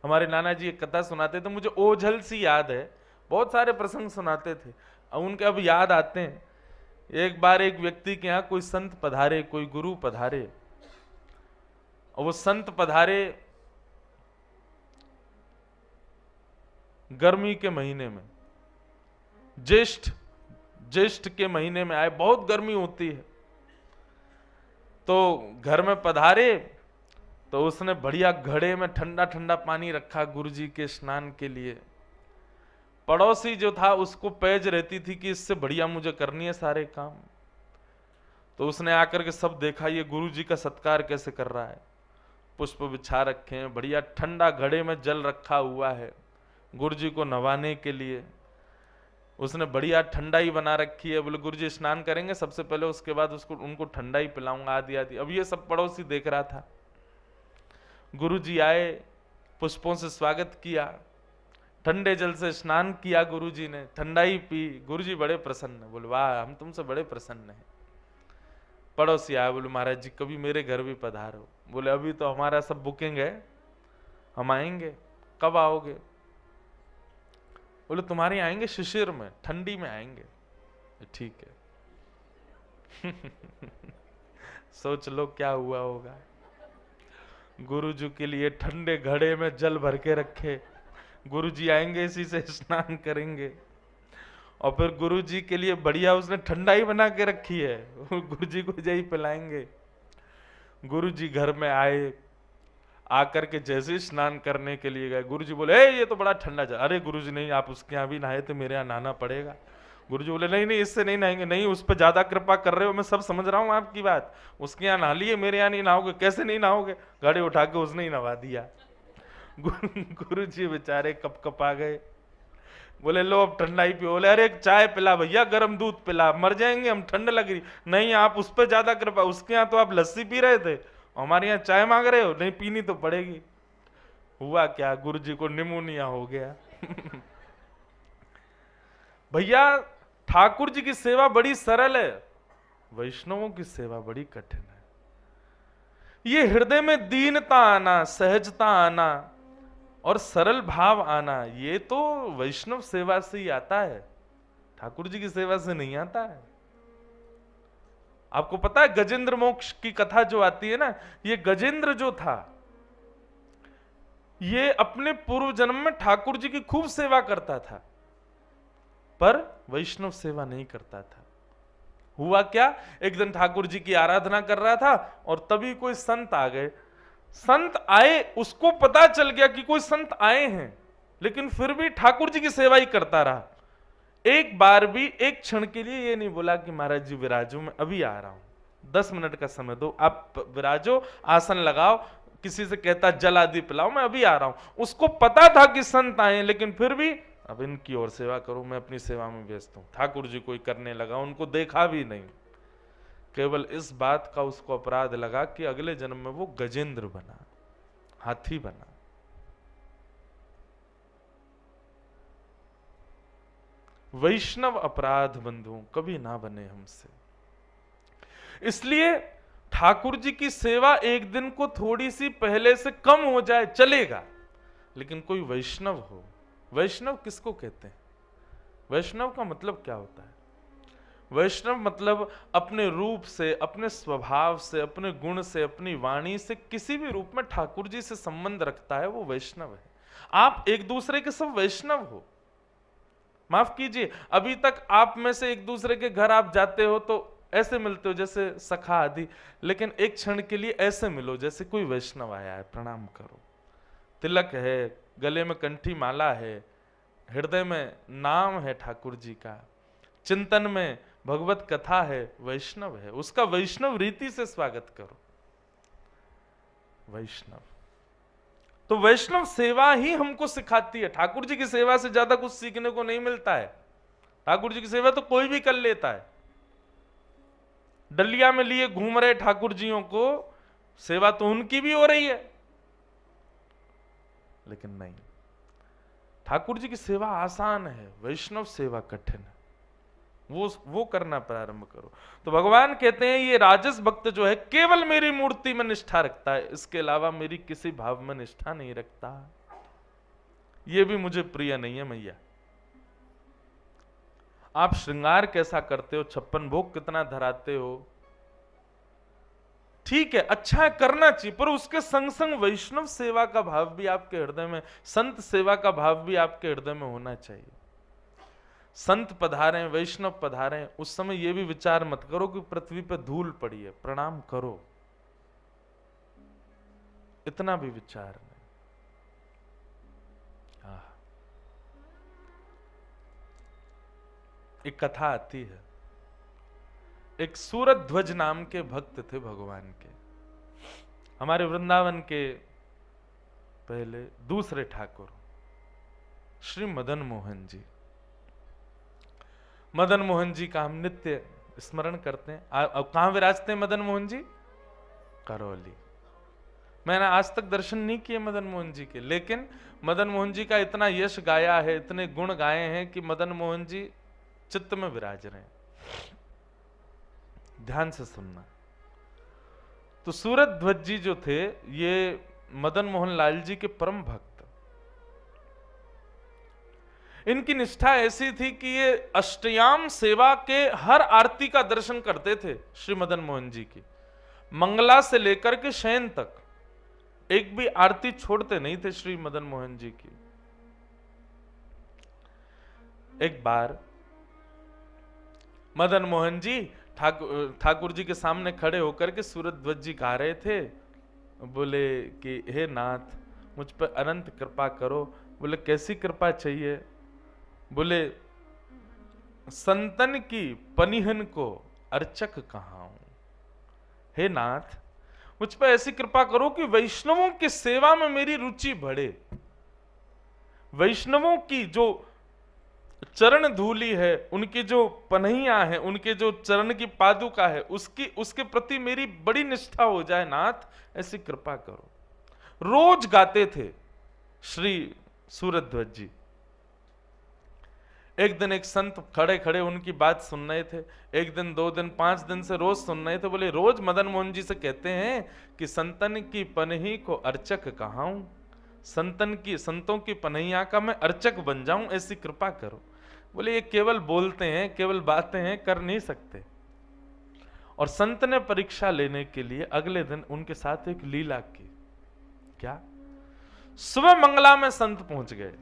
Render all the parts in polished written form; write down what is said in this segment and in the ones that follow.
हमारे नाना जी एक कथा सुनाते थे, मुझे ओझल सी याद है, बहुत सारे प्रसंग सुनाते थे, उनके अब याद आते हैं। एक बार एक व्यक्ति के यहाँ कोई संत पधारे, कोई गुरु पधारे, और वो संत पधारे गर्मी के महीने में, ज्येष्ठ के महीने में आए, बहुत गर्मी होती है। तो घर में पधारे तो उसने बढ़िया घड़े में ठंडा ठंडा पानी रखा गुरुजी के स्नान के लिए। पड़ोसी जो था उसको पेज रहती थी कि इससे बढ़िया मुझे करनी है सारे काम। तो उसने आकर के सब देखा, ये गुरुजी का सत्कार कैसे कर रहा है, पुष्प बिछा रखे हैं, बढ़िया ठंडा घड़े में जल रखा हुआ है गुरुजी को नवाने के लिए, उसने बढ़िया ठंडाई बना रखी है। बोले गुरुजी स्नान करेंगे सबसे पहले, उसके बाद उनको ठंडाई पिलाऊंगा आदि आदि। अब ये सब पड़ोसी देख रहा था। गुरुजी आए, पुष्पों से स्वागत किया, ठंडे जल से स्नान किया गुरुजी ने, ठंडाई पी, गुरुजी बड़े प्रसन्न। बोले वाह, हम तुमसे बड़े प्रसन्न हैं। पड़ोसी आया, बोले महाराज जी कभी मेरे घर भी पधारो। बोले अभी तो हमारा सब बुकिंग है, हम आएंगे, कब आओगे? बोले तुम्हारे आएंगे शिशिर में, ठंडी में आएंगे। ठीक है। सोच लो क्या हुआ होगा। गुरुजी के लिए ठंडे घड़े में जल भर के रखे, गुरुजी आएंगे इसी से स्नान करेंगे, और फिर गुरुजी के लिए बढ़िया उसने ठंडाई बना के रखी है, गुरुजी को यही पिलाएंगे। गुरुजी घर में आए, आकर के जैसे ही स्नान करने के लिए गए, गुरुजी बोले ये तो बड़ा ठंडा जल। अरे गुरुजी नहीं, आप उसके यहाँ भी नहाए थे, मेरे यहाँ नहाना पड़ेगा। गुरुजी बोले नहीं नहीं, इससे नहीं नहाएंगे। नहीं, उस पर ज्यादा कृपा कर रहे हो, मैं सब समझ रहा हूँ आपकी बात, उसके यहाँ नहा लिए, मेरे यहाँ नहीं नहाओगे। कैसे नहीं नहाओगे? गाड़ी उठा के उसने ही नहा दिया। गुरुजी बेचारे कप कप आ गए, बोले लो अब ठंडाई पियो। बोले अरे एक चाय पिला भैया, गर्म दूध पिला, मर जाएंगे हम, ठंड लग रही। नहीं आप उस पर ज्यादा कृपा, उसके यहाँ तो आप लस्सी पी रहे थे, हमारे यहाँ चाय मांग रहे हो। नहीं पीनी तो पड़ेगी। हुआ क्या, गुरुजी को निमोनिया हो गया। भैया ठाकुर जी की सेवा बड़ी सरल है, वैष्णवों की सेवा बड़ी कठिन है। ये हृदय में दीनता आना, सहजता आना और सरल भाव आना, ये तो वैष्णव सेवा से ही आता है, ठाकुर जी की सेवा से नहीं आता है। आपको पता है गजेंद्र मोक्ष की कथा जो आती है ना, ये गजेंद्र जो था, ये अपने पूर्व जन्म में ठाकुर जी की खूब सेवा करता था, पर वैष्णव सेवा नहीं करता था। हुआ क्या, एक दिन ठाकुर जी की आराधना कर रहा था और तभी कोई संत आ गए। संत आए, उसको पता चल गया कि कोई संत आए हैं, लेकिन फिर भी ठाकुर जी की सेवा ही करता रहा। एक बार भी एक क्षण के लिए ये नहीं बोला कि महाराज जी विराजो, मैं अभी आ रहा हूं, 10 मिनट का समय दो, आप विराजो, आसन लगाओ, किसी से कहता जल आदि पिलाओ, मैं अभी आ रहा हूं। उसको पता था कि संत आए, लेकिन फिर भी अब इनकी और सेवा करूं, मैं अपनी सेवा में व्यस्त हूं। ठाकुर जी कोई करने लगा, उनको देखा भी नहीं। केवल इस बात का उसको अपराध लगा कि अगले जन्म में वो गजेंद्र बना, हाथी बना। वैष्णव अपराध बंधुओं कभी ना बने हमसे। इसलिए ठाकुर जी की सेवा एक दिन को थोड़ी सी पहले से कम हो जाए चलेगा, लेकिन कोई वैष्णव हो। वैष्णव किसको कहते हैं? वैष्णव का मतलब क्या होता है? वैष्णव मतलब अपने रूप से, अपने स्वभाव से, अपने गुण से, अपनी वाणी से किसी भी रूप में ठाकुर जी से संबंध रखता है, वो वैष्णव है। आप एक दूसरे के सब वैष्णव हो। माफ कीजिए, अभी तक आप में से एक दूसरे के घर आप जाते हो तो ऐसे मिलते हो जैसे सखा आदि, लेकिन एक क्षण के लिए ऐसे मिलो जैसे कोई वैष्णव आया है, प्रणाम करो। तिलक है, गले में कंठी माला है, हृदय में नाम है ठाकुर जी का, चिंतन में भगवत कथा है, वैष्णव है, उसका वैष्णव रीति से स्वागत करो। वैष्णव तो वैष्णव सेवा ही हमको सिखाती है। ठाकुर जी की सेवा से ज्यादा कुछ सीखने को नहीं मिलता है। ठाकुर जी की सेवा तो कोई भी कर लेता है। डलिया में लिए घूम रहे ठाकुर जियों को सेवा तो उनकी भी हो रही है, लेकिन नहीं, ठाकुर जी की सेवा आसान है, वैष्णव सेवा कठिन है। वो करना प्रारंभ करो। तो भगवान कहते हैं ये राजस भक्त जो है केवल मेरी मूर्ति में निष्ठा रखता है, इसके अलावा मेरी किसी भाव में निष्ठा नहीं रखता। ये भी मुझे प्रिय नहीं है मैया। आप श्रृंगार कैसा करते हो, 56 भोग कितना धराते हो, ठीक है, अच्छा है, करना चाहिए, पर उसके संग संग वैष्णव सेवा का भाव भी आपके हृदय में, संत सेवा का भाव भी आपके हृदय में होना चाहिए। संत पधारे, वैष्णव पधारे, उस समय यह भी विचार मत करो कि पृथ्वी पर धूल पड़ी है, प्रणाम करो, इतना भी विचार नहीं। एक कथा आती है, एक सूरध्वज नाम के भक्त थे भगवान के, हमारे वृंदावन के पहले दूसरे ठाकुर श्री मदन मोहन जी। मदन मोहन जी का हम नित्य स्मरण करते हैं। अब कहां विराजते हैं मदन मोहन जी? करौली। मैंने आज तक दर्शन नहीं किए मदन मोहन जी के, लेकिन मदन मोहन जी का इतना यश गाया है, इतने गुण गाए हैं कि मदन मोहन जी चित्त में विराज रहे हैं। ध्यान से सुनना। तो सूरध्वज जी जो थे, ये मदन मोहन लाल जी के परम भक्त। इनकी निष्ठा ऐसी थी कि ये अष्टयाम सेवा के हर आरती का दर्शन करते थे श्री मदन मोहन जी की, मंगला से लेकर के शयन तक एक भी आरती छोड़ते नहीं थे श्री मदन मोहन जी की। एक बार मदन मोहन जी ठाकुर जी के सामने खड़े होकर के सूरध्वज जी गा रहे थे, बोले कि हे नाथ मुझ पर अनंत कृपा करो। बोले कैसी कृपा चाहिए? बोले संतन की पनिहन को अर्चक कहाऊं। हे नाथ मुझ पर ऐसी कृपा करो कि वैष्णवों की सेवा में मेरी रुचि बढ़े, वैष्णवों की जो चरण धूली है, उनकी जो पनहिया है, उनके जो चरण की पादुका है, उसके प्रति मेरी बड़ी निष्ठा हो जाए नाथ, ऐसी कृपा करो। रोज गाते थे श्री सूरध्वज जी। एक दिन एक संत खड़े खड़े उनकी बात सुन रहे थे, एक दिन, 2 दिन, 5 दिन से रोज सुन रहे थे। बोले रोज मदन मोहन जी से कहते हैं कि संतन की पनही को अर्चक कहाऊं, संतों की पनहिया का मैं अर्चक बन जाऊं, ऐसी कृपा करो। बोले ये केवल बोलते हैं, केवल बातें हैं, कर नहीं सकते। और संत ने परीक्षा लेने के लिए अगले दिन उनके साथ एक लीला की। क्या? सुबह मंगला में संत पहुंच गए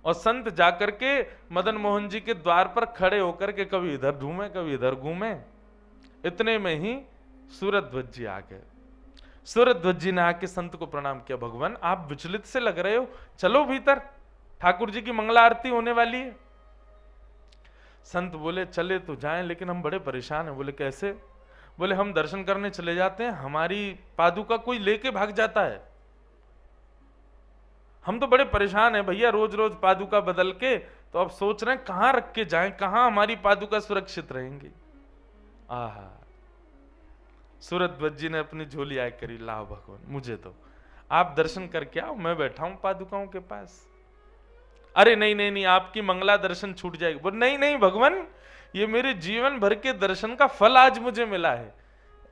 और संत जाकर के मदन मोहन जी के द्वार पर खड़े होकर के कभी इधर घूमे कभी इधर घूमे। इतने में ही सूरध्वज जी आ गए। सूरध्वज जी ने आके संत को प्रणाम किया। भगवान आप विचलित से लग रहे हो, चलो भीतर, ठाकुर जी की मंगला आरती होने वाली है। संत बोले चले तो जाएं, लेकिन हम बड़े परेशान हैं। बोले कैसे? बोले हम दर्शन करने चले जाते हैं, हमारी पादुका कोई लेके भाग जाता है, हम तो बड़े परेशान हैं भैया, रोज रोज पादुका बदल के, तो अब सोच रहे हैं कहां रख के जाएं, कहां हमारी पादुका सुरक्षित रहेंगी। आहा, सूरध्वज जी ने अपनी झोली आय करी, लाओ भगवान मुझे तो आप दर्शन करके आओ, मैं बैठा हूं पादुकाओं के पास। अरे नहीं नहीं नहीं, आपकी मंगला दर्शन छूट जाएगी। बोल नहीं नहीं भगवान, ये मेरे जीवन भर के दर्शन का फल आज मुझे मिला है,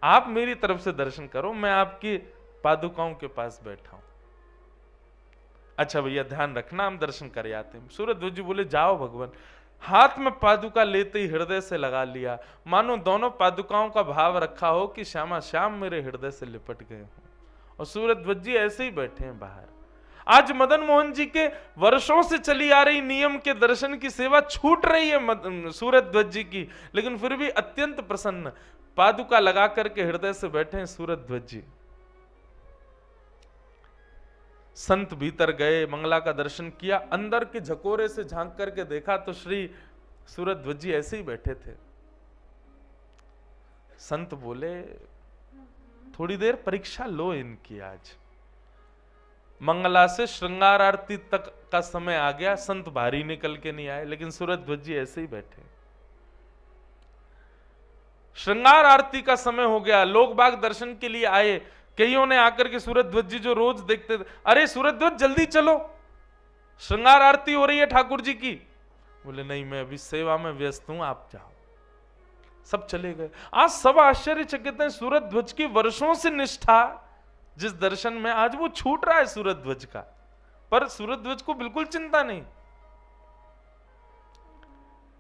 आप मेरी तरफ से दर्शन करो, मैं आपकी पादुकाओं के पास बैठा हूं। अच्छा भैया ध्यान रखना, हम दर्शन कर आते हैं। सूरध्वज जी बोले जाओ भगवान। हाथ में पादुका लेते ही हृदय से लगा लिया, मानो दोनों पादुकाओं का भाव रखा हो कि श्यामा श्याम मेरे हृदय से लिपट गए हो। और सूरध्वज जी ऐसे ही बैठे हैं बाहर। आज मदन मोहन जी के वर्षों से चली आ रही नियम के दर्शन की सेवा छूट रही है सूरध्वज जी की, लेकिन फिर भी अत्यंत प्रसन्न पादुका लगा करके हृदय से बैठे हैं सूरध्वज जी। संत भीतर गए, मंगला का दर्शन किया, अंदर के झकोरे से झांक करके देखा तो श्री सूरध्वज जी ऐसे ही बैठे थे। संत बोले थोड़ी देर परीक्षा लो इनकी। आज मंगला से श्रृंगार आरती तक का समय आ गया, संत भारी निकल के नहीं आए, लेकिन सूरध्वज जी ऐसे ही बैठे। श्रृंगार आरती का समय हो गया, लोग बाग दर्शन के लिए आए। कईयों ने आकर के सूरध्वज जी जो रोज देखते थे, अरे सूरध्वज जल्दी चलो, श्रृंगार आरती हो रही है ठाकुर जी की। बोले नहीं मैं अभी सेवा में व्यस्त हूं, आप जाओ। सब चले गए। आज सब आश्चर्यचकित हैं, सूरध्वज की वर्षों से निष्ठा जिस दर्शन में, आज वो छूट रहा है सूरध्वज का। पर सूरजध्वज को बिल्कुल चिंता नहीं।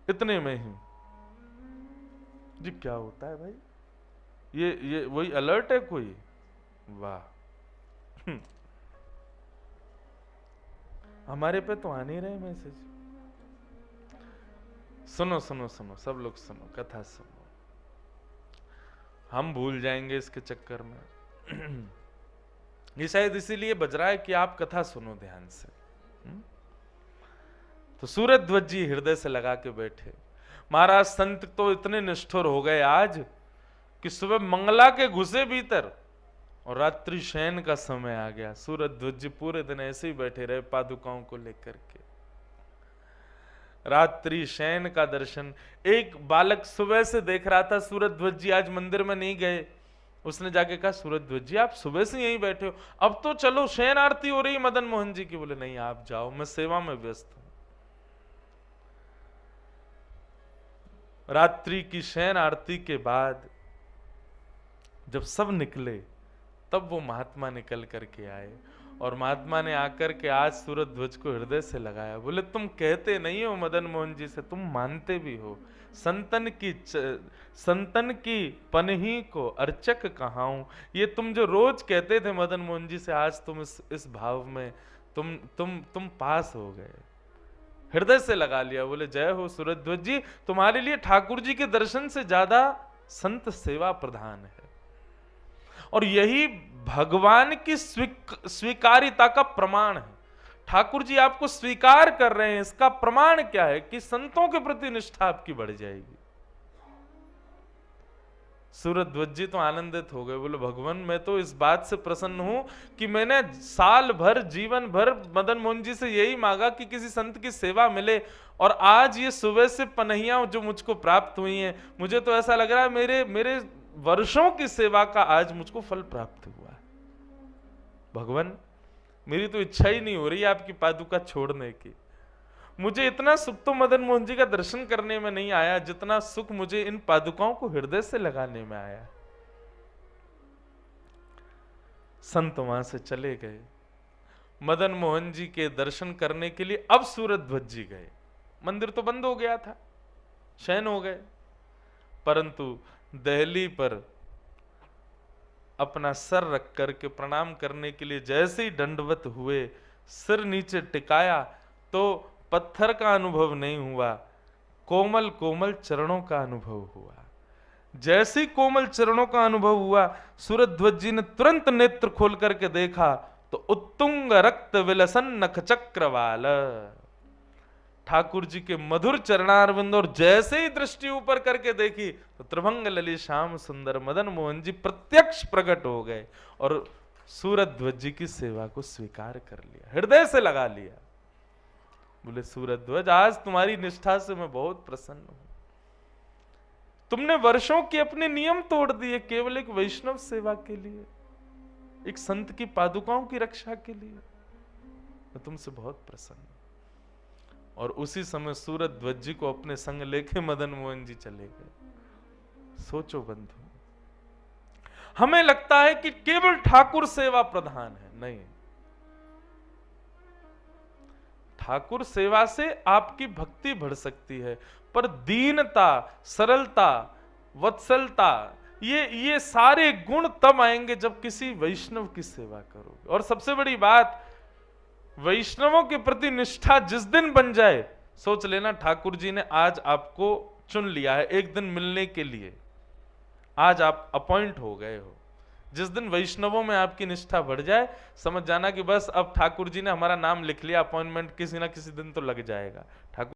इतने में ही जी क्या होता है भाई, ये वही अलर्ट है कोई, वाह हमारे पे तो आ नहीं रहे मैसेज। सुनो सुनो सुनो सब लोग सुनो, कथा सुनो, हम भूल जाएंगे इसके चक्कर में। ये शायद इसीलिए बज रहा है कि आप कथा सुनो ध्यान से। तो सूरजध्वज जी हृदय से लगा के बैठे। महाराज संत तो इतने निष्ठुर हो गए आज कि सुबह मंगला के घुसे भीतर और रात्रि शयन का समय आ गया। सूरजध्वज जी पूरे दिन ऐसे ही बैठे रहे पादुकाओं को लेकर के। रात्रि शयन का दर्शन, एक बालक सुबह से देख रहा था सूरजध्वज जी आज मंदिर में नहीं गए। उसने जाके कहा सूरजध्वज जी आप सुबह से यहीं बैठे हो, अब तो चलो शयन आरती हो रही मदन मोहन जी की। बोले नहीं आप जाओ, मैं सेवा में व्यस्त हूं। रात्रि की शयन आरती के बाद जब सब निकले तब वो महात्मा निकल करके आए और महात्मा ने आकर के आज सूरजध्वज को हृदय से लगाया। बोले तुम कहते नहीं हो मदन मोहन जी से, तुम मानते भी हो। संतन की पनही को अर्चक कहाऊं, ये तुम जो रोज कहते थे मदन मोहन जी से, आज तुम इस भाव में तुम पास हो गए, हृदय से लगा लिया। बोले जय हो सूरजध्वज जी, तुम्हारे लिए ठाकुर जी के दर्शन से ज्यादा संत सेवा प्रधान है। और यही भगवान की स्वीकारिता का प्रमाण है। ठाकुर जी आपको स्वीकार कर रहे हैं, इसका प्रमाण क्या है कि संतों के प्रति निष्ठा आपकी बढ़ जाएगी। सूरजध्वज जी तो आनंदित हो गए। बोले भगवान मैं तो इस बात से प्रसन्न हूं कि मैंने साल भर जीवन भर मदन मोहन जी से यही मांगा कि किसी संत की सेवा मिले, और आज ये सुबह से पनहियां जो मुझको प्राप्त हुई हैं, मुझे तो ऐसा लग रहा है मेरे वर्षों की सेवा का आज मुझको फल प्राप्त हुआ है। भगवान मेरी तो इच्छा ही नहीं हो रही आपकी पादुका छोड़ने की। मुझे इतना सुख तो मदन मोहन जी का दर्शन करने में नहीं आया जितना सुख मुझे इन पादुकाओं को हृदय से लगाने में आया। संत वहां से चले गए। मदन मोहन जी के दर्शन करने के लिए अब सूरजध्वज जी गए। मंदिर तो बंद हो गया था, शयन हो गए, परंतु दहली पर अपना सर रख करके प्रणाम करने के लिए जैसे ही दंडवत हुए, सिर नीचे टिकाया तो पत्थर का अनुभव नहीं हुआ, कोमल कोमल चरणों का अनुभव हुआ। जैसे ही कोमल चरणों का अनुभव हुआ, सूरजध्वज जी ने तुरंत नेत्र खोल करके देखा तो उत्तुंग रक्त विलसन नख चक्रवाल, ठाकुर जी के मधुर चरणारविंद। और जैसे ही दृष्टि ऊपर करके देखी तो त्रिभंग ललित श्याम सुंदर मदन मोहन जी प्रत्यक्ष प्रकट हो गए और सूरजध्वज जी की सेवा को स्वीकार कर लिया, हृदय से लगा लिया। बोले सूरजध्वज आज तुम्हारी निष्ठा से मैं बहुत प्रसन्न हूं। तुमने वर्षों के अपने नियम तोड़ दिए केवल एक वैष्णव सेवा के लिए, एक संत की पादुकाओं की रक्षा के लिए। मैं तुमसे बहुत प्रसन्न हूं। और उसी समय सूरजध्वज जी को अपने संग लेके मदन मोहन जी चले गए। सोचो बंधु, हमें लगता है कि केवल ठाकुर सेवा प्रधान है, नहीं। ठाकुर सेवा से आपकी भक्ति बढ़ सकती है, पर दीनता, सरलता, वत्सलता, ये सारे गुण तब आएंगे जब किसी वैष्णव की सेवा करोगे। और सबसे बड़ी बात, वैष्णवों के प्रति निष्ठा जिस दिन बन जाए, सोच लेना ठाकुर जी ने आज आपको चुन लिया है एक दिन मिलने के लिए, आज आप अपॉइंट हो गए हो। जिस दिन वैष्णवों में आपकी निष्ठा बढ़ जाए, समझ जाना कि बस अब ठाकुर जी ने हमारा नाम लिख लिया, अपॉइंटमेंट किसी ना किसी दिन तो लग जाएगा। ठाकुर